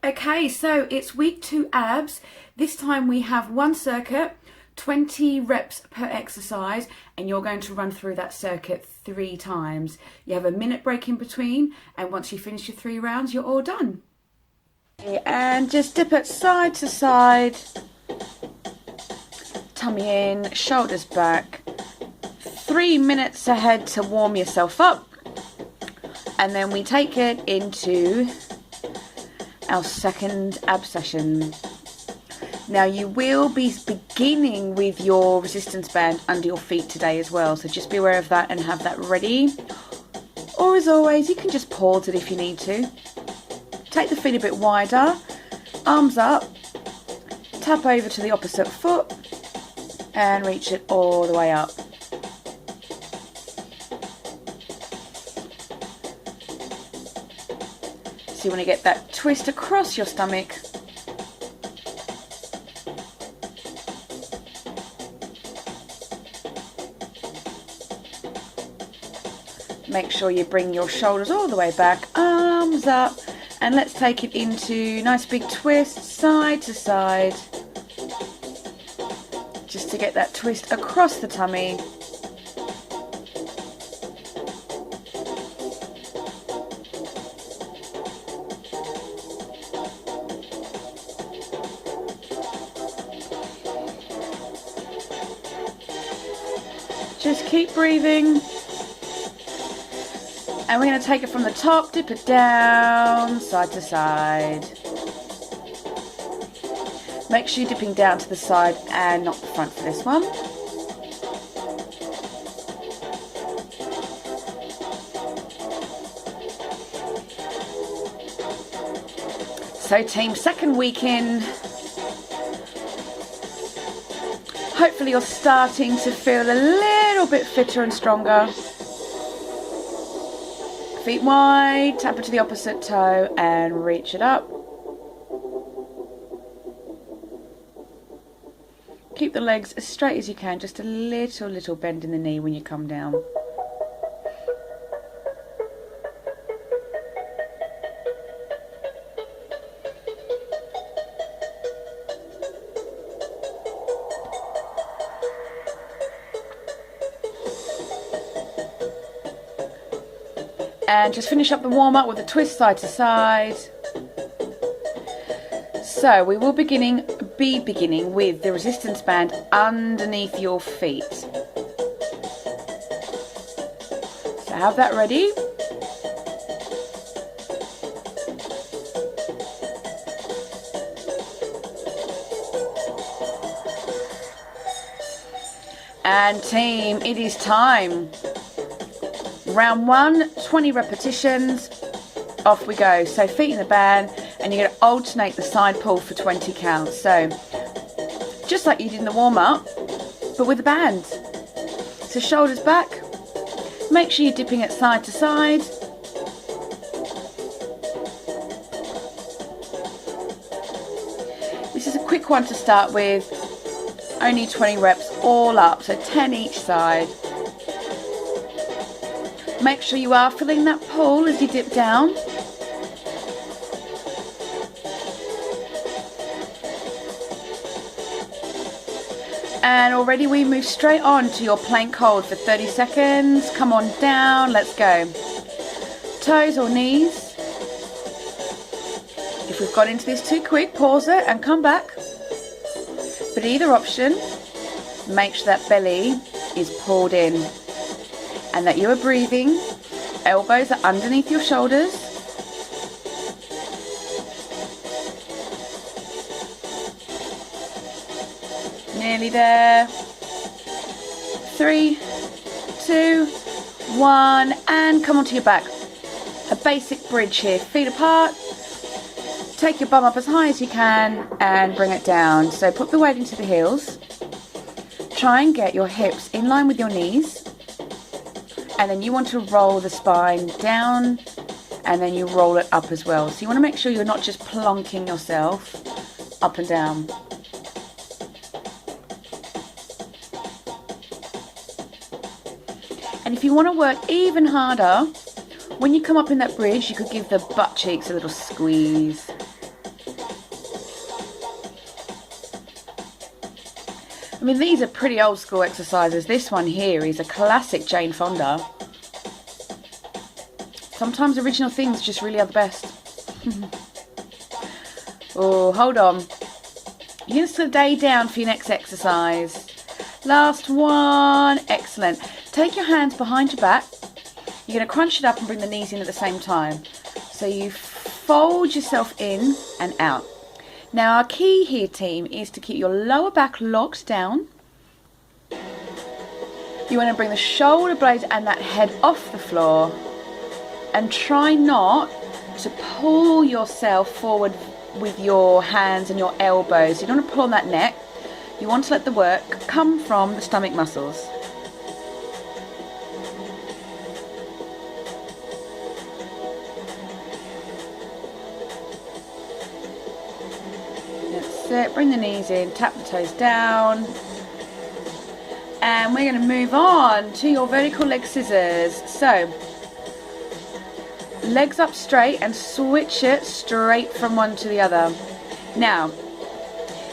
Okay, so it's week 2 abs. This time we have one circuit, 20 reps per exercise, and you're going to run through that circuit 3 times. You have a minute break in between, and once you finish your 3 rounds, you're all done. And just dip it side to side, tummy in, shoulders back. 3 minutes ahead to warm yourself up, and then we take it into our second ab session. Now you will be beginning with your resistance band under your feet today as well, so just be aware of that and have that ready. Or as always, you can just pause it if you need to. Take the feet a bit wider, arms up, tap over to the opposite foot and reach it all the way up. So you want to get that twist across your stomach. Make sure you bring your shoulders all the way back, arms up, and let's take it into nice big twist, side to side. Just to get that twist across the tummy. Just keep breathing. And we're going to take it from the top, dip it down, side to side. Make sure you're dipping down to the side and not the front for this one. So team, second week in. Hopefully you're starting to feel a little bit fitter and stronger. Feet wide, tap it to the opposite toe and reach it up. Keep the legs as straight as you can, just a little bend in the knee when you come down. And just finish up the warm-up with a twist side to side. So we will be beginning with the resistance band underneath your feet. So have that ready. And team, it is time. Round 1, 20 repetitions, off we go. So feet in the band, and you're going to alternate the side pull for 20 counts. So just like you did in the warm-up, but with the band. So shoulders back, make sure you're dipping it side to side. This is a quick one to start with, only 20 reps all up, so 10 each side. Make sure you are feeling that pull as you dip down. And already we move straight on to your plank hold for 30 seconds. Come on down, let's go. Toes or knees. If we've got into this too quick, pause it and come back. But either option, make sure that belly is pulled in. And that you are breathing, elbows are underneath your shoulders. Nearly there. 3, 2, 1, and come onto your back. A basic bridge here, feet apart. Take your bum up as high as you can and bring it down. So put the weight into the heels. Try and get your hips in line with your knees. And then you want to roll the spine down, and then you roll it up as well. So you want to make sure you're not just plonking yourself up and down. And if you want to work even harder, when you come up in that bridge, you could give the butt cheeks a little squeeze. I mean, these are pretty old school exercises. This one here is a classic Jane Fonda. Sometimes original things just really are the best. Oh, hold on. You're going to stay down for your next exercise. Last one. Excellent. Take your hands behind your back. You're going to crunch it up and bring the knees in at the same time. So you fold yourself in and out. Now our key here, team, is to keep your lower back locked down. You want to bring the shoulder blades and that head off the floor. And try not to pull yourself forward with your hands and your elbows. You don't want to pull on that neck. You want to let the work come from the stomach muscles. That's it. Bring the knees in, tap the toes down. And we're going to move on to your vertical leg scissors. So, legs up straight and switch it straight from one to the other. Now,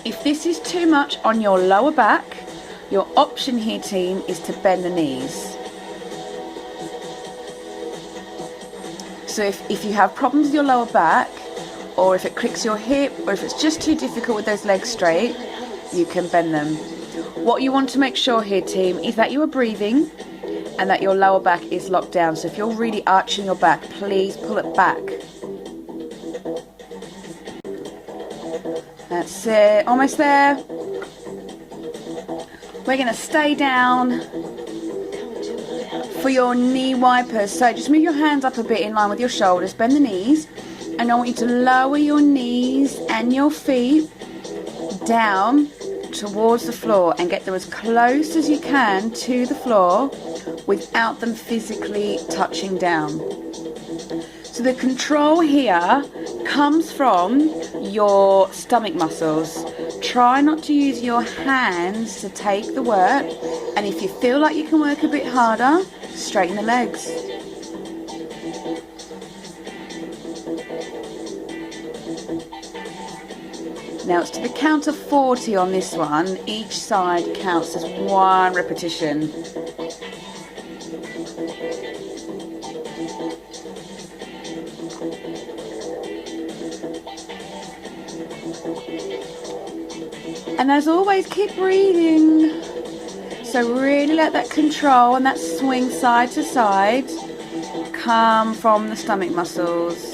if this is too much on your lower back, your option here, team, is to bend the knees. So if you have problems with your lower back, or if it cricks your hip, or if it's just too difficult with those legs straight, you can bend them. What you want to make sure here, team, is that you are breathing and that your lower back is locked down. So if you're really arching your back, please pull it back. That's it, almost there. We're going to stay down for your knee wipers. So just move your hands up a bit in line with your shoulders, bend the knees, and I want you to lower your knees and your feet down towards the floor and get them as close as you can to the floor without them physically touching down. So the control here comes from your stomach muscles. Try not to use your hands to take the work, and if you feel like you can work a bit harder, straighten the legs. Now it's to the count of 40 on this one. Each side counts as one repetition. And as always, keep breathing. So really let that control and that swing side to side come from the stomach muscles.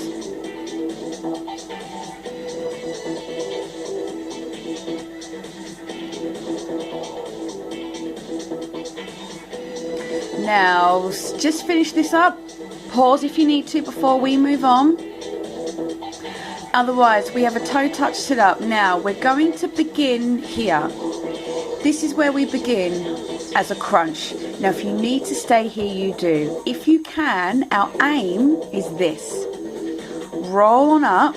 Now, just finish this up. Pause if you need to before we move on. Otherwise, we have a toe touch sit up. Now, we're going to begin here. This is where we begin as a crunch. Now, if you need to stay here, you do. If you can, our aim is this. Roll on up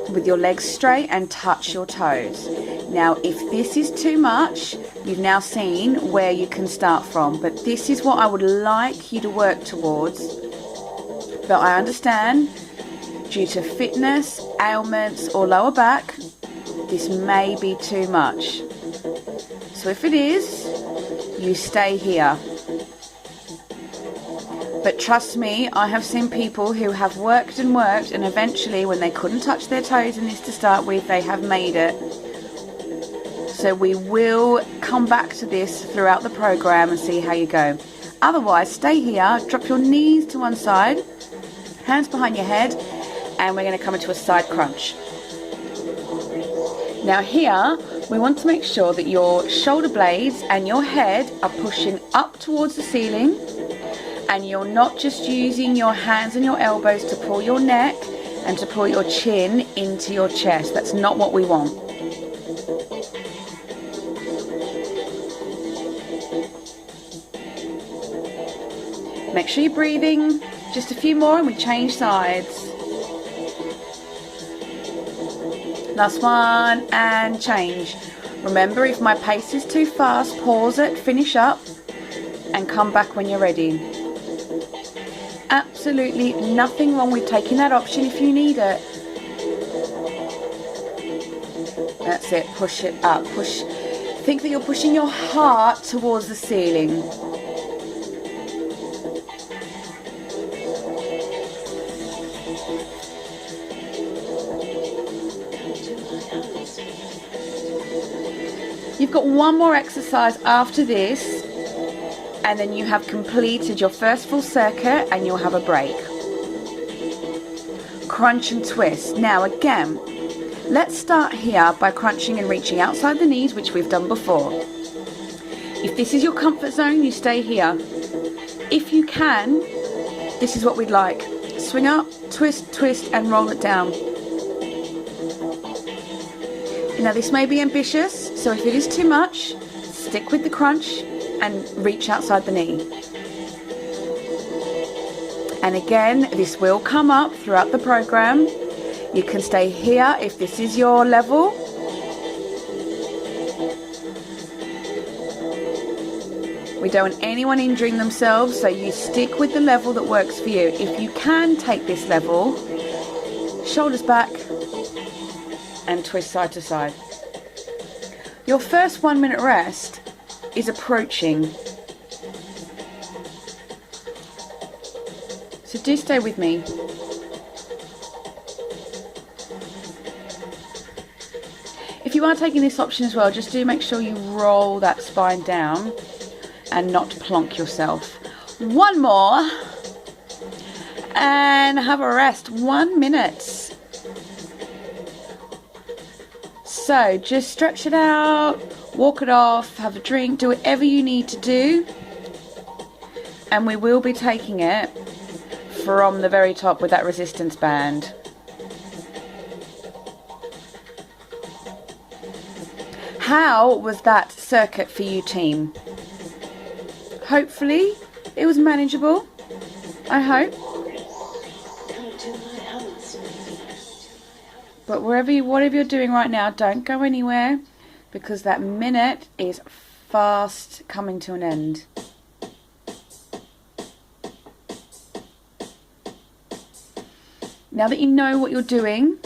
with your legs straight and touch your toes. Now, if this is too much, you've now seen where you can start from, but this is what I would like you to work towards. But I understand, due to fitness, ailments, or lower back, this may be too much. So if it is, you stay here. But trust me, I have seen people who have worked and worked, and eventually, when they couldn't touch their toes in this to start with, they have made it. So we will come back to this throughout the program and see how you go. Otherwise, stay here, drop your knees to one side, hands behind your head, and we're going to come into a side crunch. Now here, we want to make sure that your shoulder blades and your head are pushing up towards the ceiling, and you're not just using your hands and your elbows to pull your neck and to pull your chin into your chest. That's not what we want. Make sure you're breathing. Just a few more and we change sides. Last one and change. Remember, if my pace is too fast, pause it, finish up and come back when you're ready. Absolutely nothing wrong with taking that option if you need it. That's it, push it up, push. Think that you're pushing your heart towards the ceiling. You've got one more exercise after this, and then you have completed your first full circuit and you'll have a break. Crunch and twist. Now again, let's start here by crunching and reaching outside the knees, which we've done before. If this is your comfort zone, you stay here. If you can, this is what we'd like. Swing up, twist, twist, and roll it down. Now this may be ambitious, so if it is too much, stick with the crunch and reach outside the knee. And again, this will come up throughout the program. You can stay here if this is your level. We don't want anyone injuring themselves, so you stick with the level that works for you. If you can take this level, shoulders back and twist side to side. Your first 1 minute rest is approaching. So do stay with me. If you are taking this option as well, just do make sure you roll that spine down and not plonk yourself. One more and have a rest. 1 minute. So just stretch it out, walk it off, have a drink, do whatever you need to do. And we will be taking it from the very top with that resistance band. How was that circuit for you, team? Hopefully it was manageable. I hope. But whatever you're doing right now, don't go anywhere, because that minute is fast coming to an end. Now that you know what you're doing,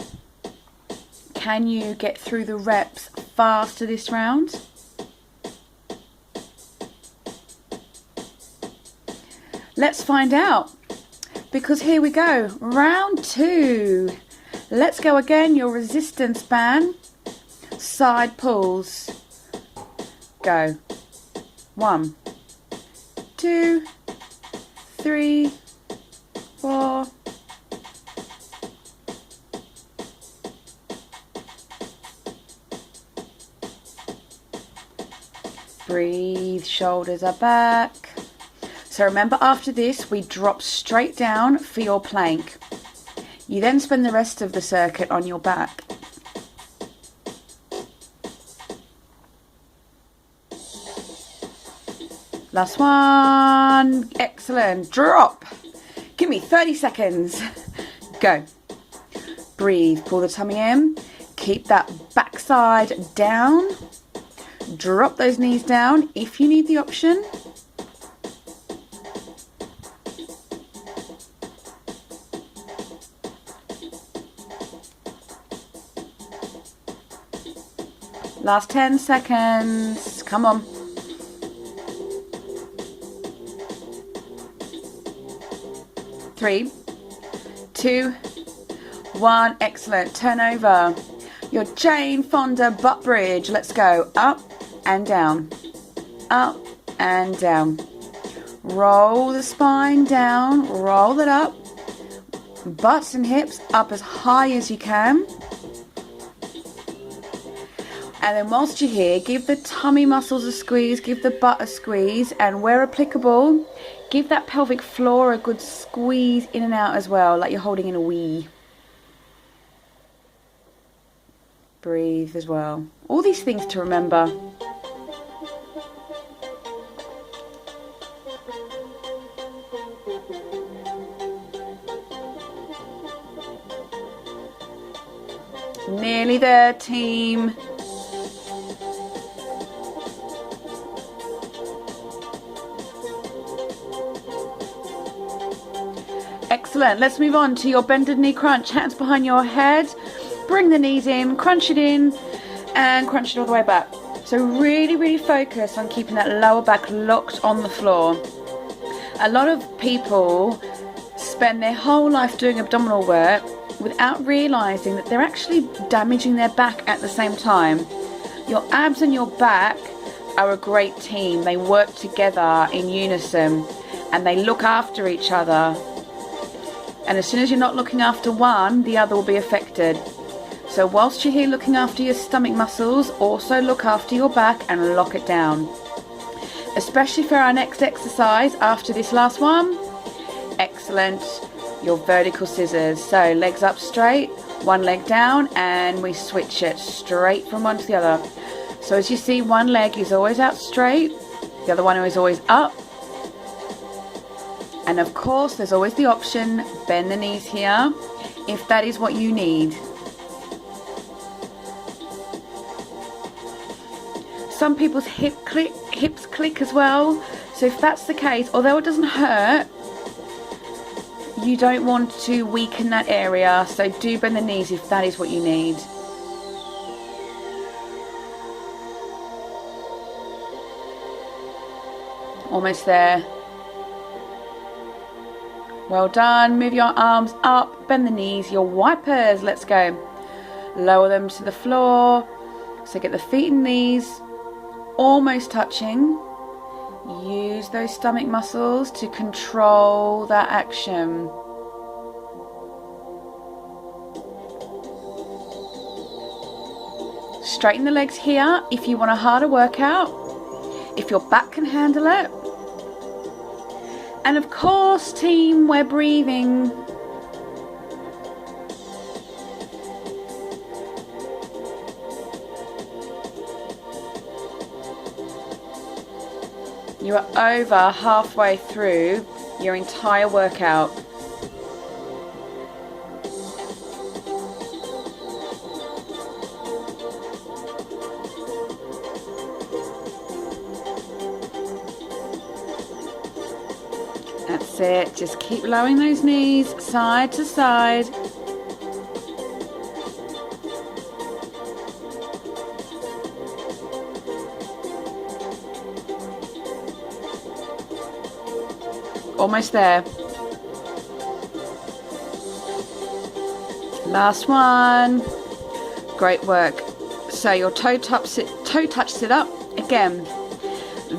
can you get through the reps faster this round? Let's find out, because here we go, round 2. Let's go again, your resistance band, side pulls. Go. 1, 2, 3, 4. Breathe, shoulders are back. So remember, after this, we drop straight down for your plank. You then spend the rest of the circuit on your back. Last one. Excellent. Drop. Give me 30 seconds. Go. Breathe. Pull the tummy in. Keep that backside down. Drop those knees down if you need the option. Last 10 seconds. Come on. Three, 2, 1. Excellent. Turn over. Your Jane Fonda butt bridge. Let's go. Up and down. Up and down. Roll the spine down. Roll it up. Butts and hips up as high as you can. And then whilst you're here, give the tummy muscles a squeeze, give the butt a squeeze, and where applicable, give that pelvic floor a good squeeze in and out as well, like you're holding in a wee. Breathe as well. All these things to remember. Nearly there, team. Excellent. Let's move on to your bended knee crunch. Hands behind your head. Bring the knees in, crunch it in, and crunch it all the way back. So really focus on keeping that lower back locked on the floor. A lot of people spend their whole life doing abdominal work without realizing that they're actually damaging their back at the same time. Your abs and your back are a great team. They work together in unison and they look after each other. And as soon as you're not looking after one, the other will be affected. So whilst you're here looking after your stomach muscles, also look after your back and lock it down. Especially for our next exercise after this last one. Excellent. Your vertical scissors. So legs up straight, one leg down, and we switch it straight from one to the other. So as you see, one leg is always out straight, the other one is always up. And of course, there's always the option, bend the knees here, if that is what you need. Some people's hips click as well. So if that's the case, although it doesn't hurt, you don't want to weaken that area. So do bend the knees if that is what you need. Almost there. Well done. Move your arms up, bend the knees, your wipers. Let's go. Lower them to the floor. So get the feet and knees almost touching. Use those stomach muscles to control that action. Straighten the legs here if you want a harder workout, if your back can handle it. And of course, team, we're breathing. You are over halfway through your entire workout. That's it. Just keep lowering those knees side to side. Almost there. Last one. Great work. So your toe touch sit up. Again,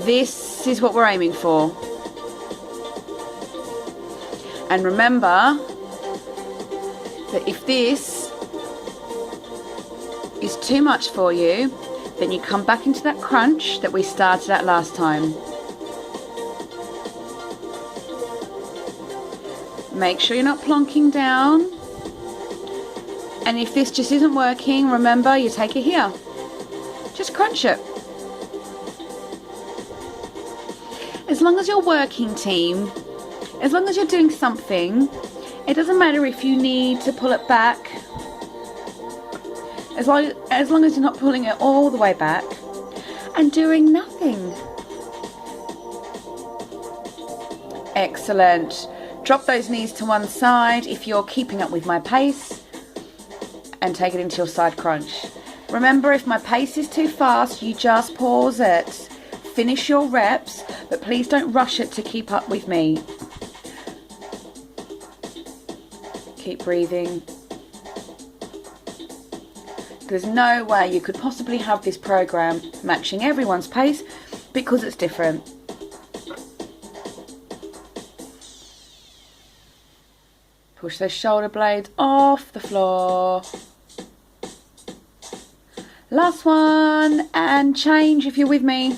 this is what we're aiming for. And remember that if this is too much for you, then you come back into that crunch that we started at last time. Make sure you're not plonking down. And if this just isn't working, remember, you take it here. Just crunch it. As long as you're working, team, as long as you're doing something, it doesn't matter if you need to pull it back. As long as you're not pulling it all the way back and doing nothing. Excellent. Drop those knees to one side if you're keeping up with my pace and take it into your side crunch. Remember, if my pace is too fast, you just pause it. Finish your reps, but please don't rush it to keep up with me. Keep breathing. There's no way you could possibly have this program matching everyone's pace because it's different. Push those shoulder blades off the floor. Last one, and change if you're with me.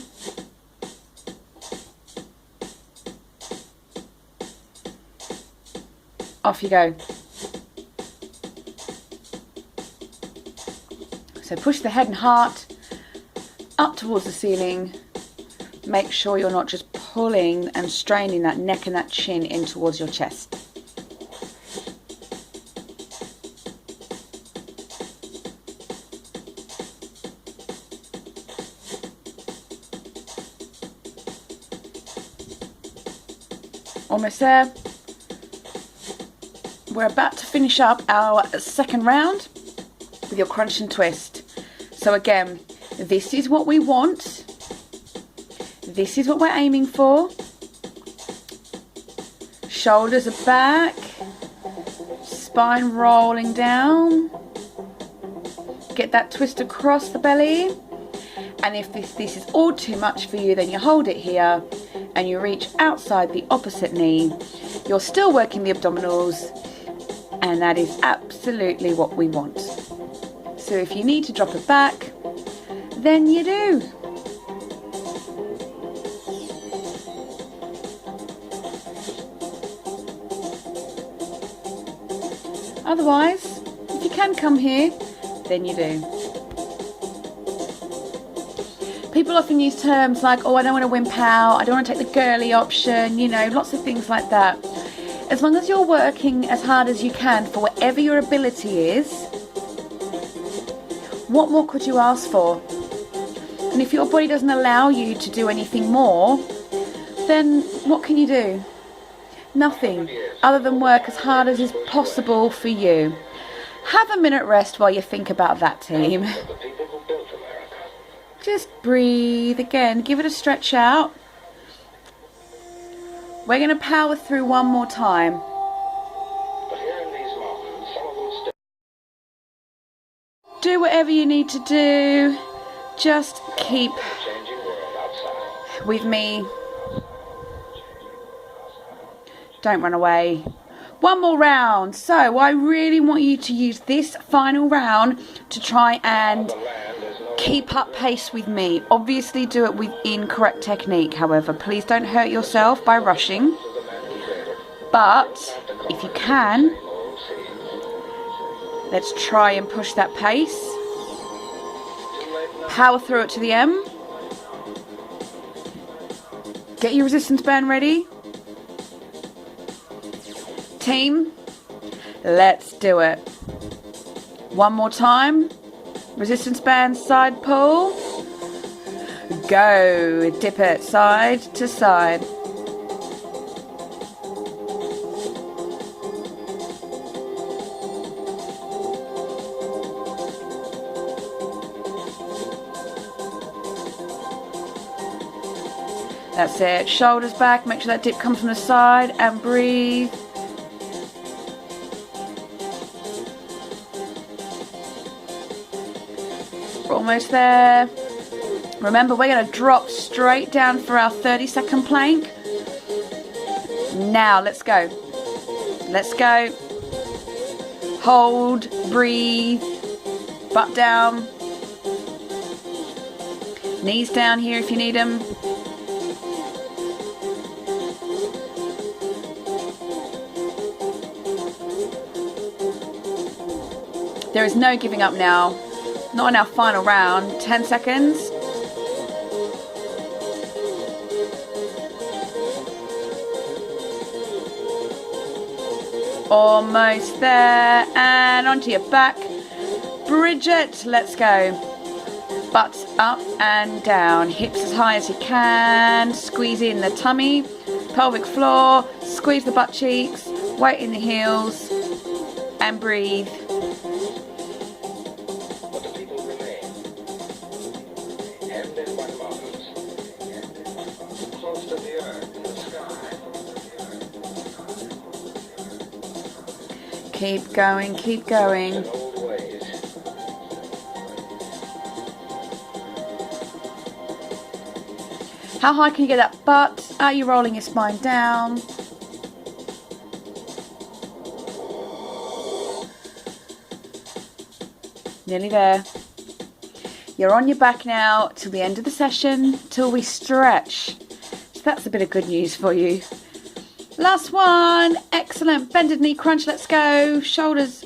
Off you go. So push the head and heart up towards the ceiling. Make sure you're not just pulling and straining that neck and that chin in towards your chest. Almost there. We're about to finish up our second round with your crunch and twist. So again, This is what we want. This is what we're aiming for. Shoulders are back. Spine rolling down. Get that twist across the belly. And if this is all too much for you, then you hold it here and you reach outside the opposite knee. You're still working the abdominals, and that is absolutely what we want. So if you need to drop it back, then you do. Otherwise, if you can come here, then you do. People often use terms like, oh, I don't want to wimp out, I don't want to take the girly option, you know, lots of things like that. As long as you're working as hard as you can for whatever your ability is, what more could you ask for? And if your body doesn't allow you to do anything more, then what can you do? Nothing, other than work as hard as is possible for you. Have a minute rest while you think about that, team. Just breathe again, give it a stretch out. We're going to power through one more time. Do whatever you need to do. Just keep with me. Don't run away. One more round. So I really want you to use this final round to try and keep up pace with me. Obviously do it within correct technique, however. Please don't hurt yourself by rushing. But if you can, let's try and push that pace. Power through it to the M. Get your resistance band ready. Team, let's do it. One more time. Resistance band, side pull. Go. Dip it side to side. That's it. Shoulders back. Make sure that dip comes from the side and breathe. We're almost there. Remember, we're going to drop straight down for our 30-second plank. Now, let's go. Let's go. Hold, breathe, butt down. Knees down here if you need them. There is no giving up now. Not in our final round. 10 seconds. Almost there. And onto your back. Bridget, let's go. Butt up and down. Hips as high as you can. Squeeze in the tummy. Pelvic floor. Squeeze the butt cheeks. Weight in the heels. And breathe. Keep going, keep going. How high can you get that butt? Are you rolling your spine down? Nearly there. You're on your back now till the end of the session, till we stretch. So that's a bit of good news for you. Last one. Excellent. Bended knee crunch. Let's go. Shoulders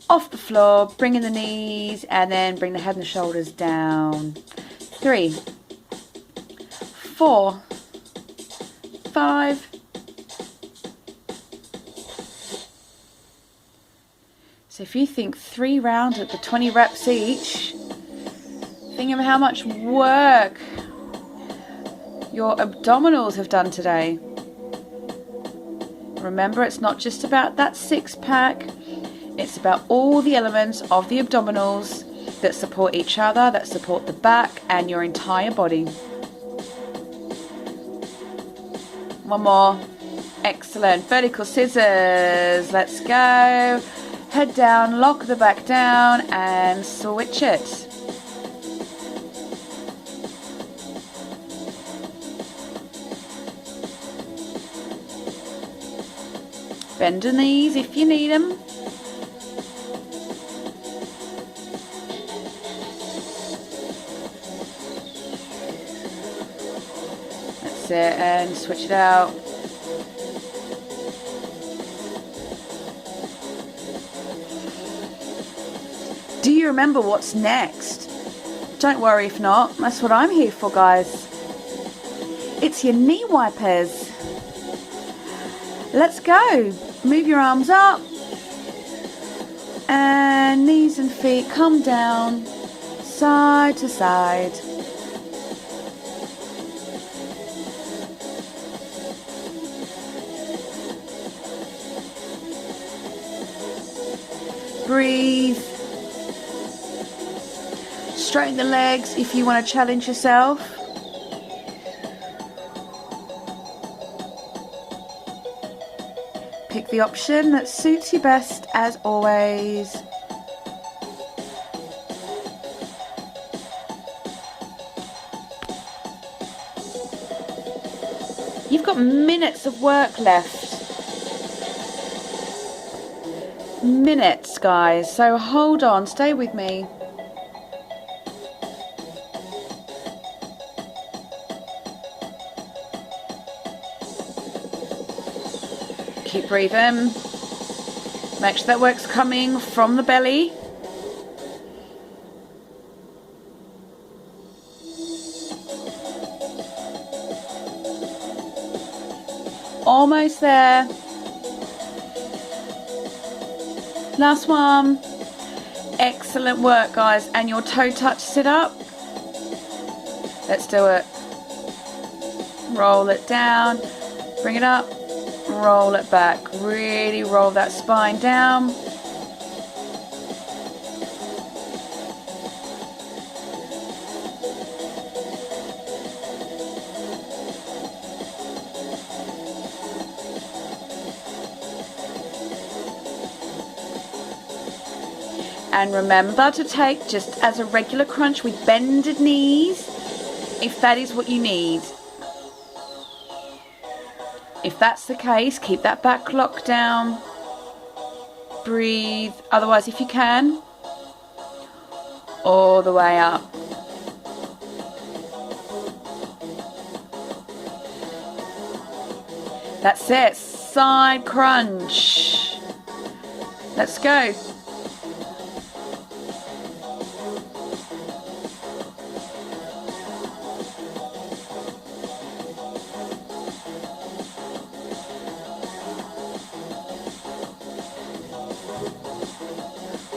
off the floor. Bring in the knees and then bring the head and the shoulders down. 3, 4, 5. So if you think 3 rounds at the 20 reps each, think of how much work your abdominals have done today. Remember, it's not just about that 6-pack. It's about all the elements of the abdominals that support each other, that support the back and your entire body. One more. Excellent. Vertical scissors. Let's go. Head down, lock the back down and switch it. Bend the knees if you need them. That's it, and switch it out. Do you remember what's next? Don't worry if not, that's what I'm here for, guys. It's your knee wipers. Let's go. Move your arms up and knees and feet come down side to side. Breathe. Straighten the legs if you want to challenge yourself. Pick the option that suits you best, as always. You've got minutes of work left. Minutes, guys. So hold on, stay with me. Keep breathing. Make sure that work's coming from the belly. Almost there. Last one. Excellent work, guys. And your toe touch sit up. Let's do it. Roll it down. Bring it up. Roll it back. Really roll that spine down. And remember to take just as a regular crunch with bended knees, if that is what you need. If that's the case, keep that back locked down. Breathe. Otherwise, if you can, all the way up. That's it. Side crunch. Let's go.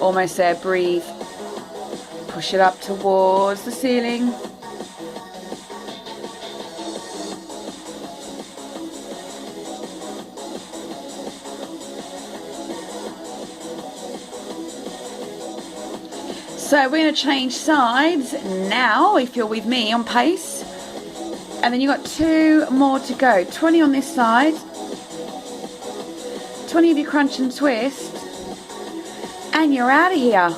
Almost there. Breathe. Push it up towards the ceiling. So we're going to change sides now, if you're with me on pace. And then you've got 2 more to go. 20 on this side. 20 of your crunch and twist. And you're out of here.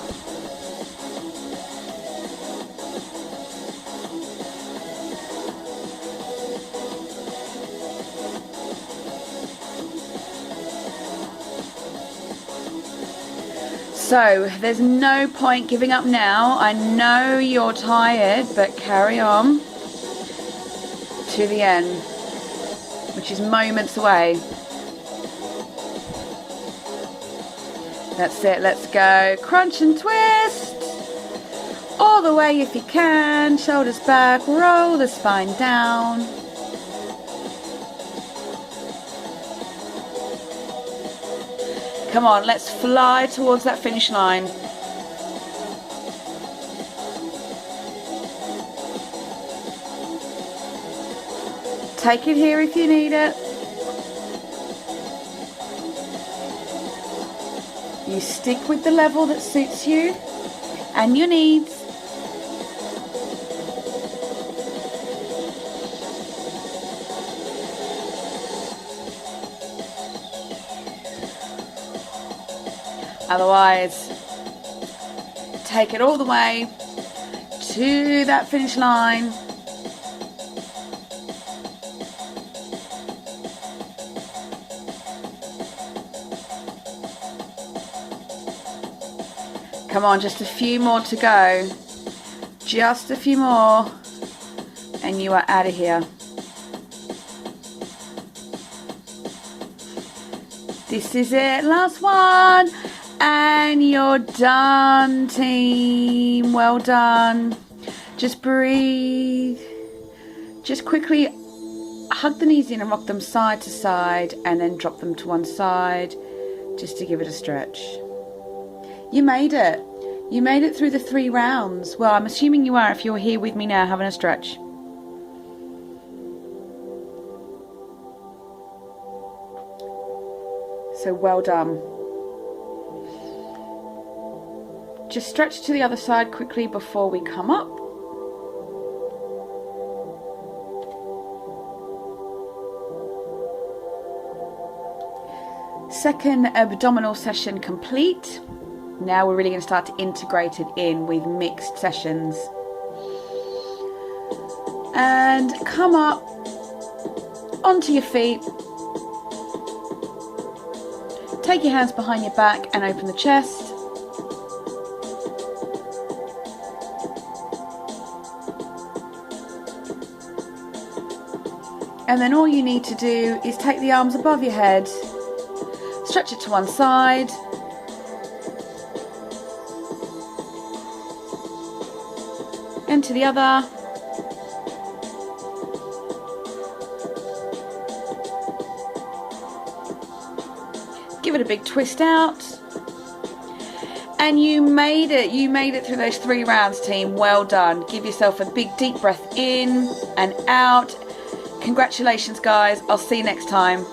So there's no point giving up now. I know you're tired, but carry on to the end, which is moments away. That's it, let's go. Crunch and twist. All the way if you can. Shoulders back, roll the spine down. Come on, let's fly towards that finish line. Take it here if you need it. You stick with the level that suits you. and your needs. Otherwise, take it all the way to that finish line. Come on, just a few more to go. Just a few more, and you are out of here. This is it, last one. And you're done, team. Well done. Just breathe. Just quickly hug the knees in and rock them side to side, and then drop them to one side just to give it a stretch. You made it. You made it through the 3 rounds. Well, I'm assuming you are if you're here with me now having a stretch. So well done. Just stretch to the other side quickly before we come up. Second abdominal session complete. Now we're really going to start to integrate it in with mixed sessions. And come up onto your feet. Take your hands behind your back and open the chest. And then all you need to do is take the arms above your head, stretch it to one side, and to the other. Give it a big twist out. And you made it. You made it through those 3 rounds, team. Well done. Give yourself a big deep breath in and out. Congratulations, guys. I'll see you next time.